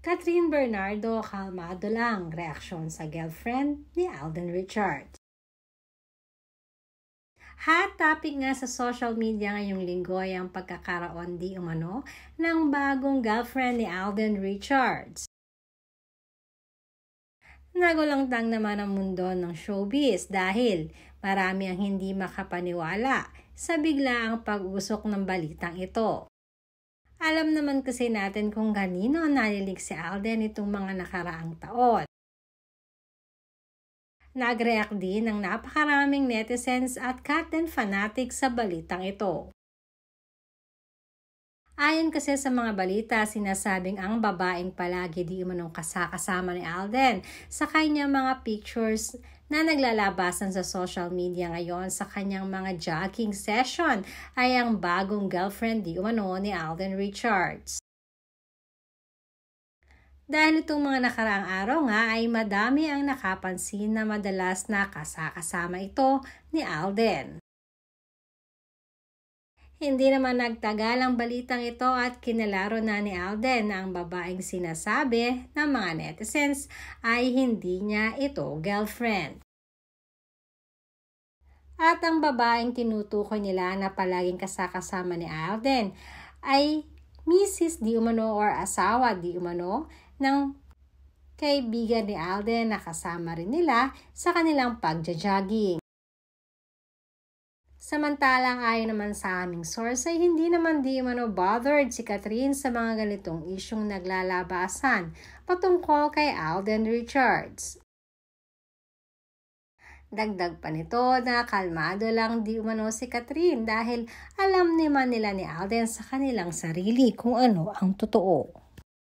Catherine Bernardo, kalmado lang, reaksyon sa girlfriend ni Alden Richards. Hot topic nga sa social media ngayong linggo ay ang pagkakaroon di umano ng bagong girlfriend ni Alden Richards. Nagulangtang naman ang mundo ng showbiz dahil marami ang hindi makapaniwala sa biglaang pag-usok ng balitang ito. Alam naman kasi natin kung kanino nalilig si Alden itong mga nakaraang taon. Nag-react din ng napakaraming netizens at Katden fanatics sa balitang ito. Ayon kasi sa mga balita, sinasabing ang babaeng palagi di umanong kasama ni Alden sa kanyang mga pictures na naglalabasan sa social media ngayon sa kanyang mga jogging session ay ang bagong girlfriend di umano ni Alden Richards. Dahil itong mga nakaraang araw nga ay madami ang nakapansin na madalas na kasama ito ni Alden. Hindi naman nagtagal ang balitang ito at kinalaro na ni Alden na ang babaeng sinasabi ng mga netizens ay hindi niya ito girlfriend. At ang babaeng tinutukoy nila na palaging kasama ni Alden ay Mrs. di umano or asawa di umano ng kaibigan ni Alden na kasama rin nila sa kanilang pagja-jogging. Samantalang ayon naman sa aming source ay hindi naman di umano bothered si Catherine sa mga ganitong isyong naglalabasan patungkol kay Alden Richards. Dagdag pa nito na kalmado lang di umano si Catherine dahil alam naman nila ni Alden sa kanilang sarili kung ano ang totoo.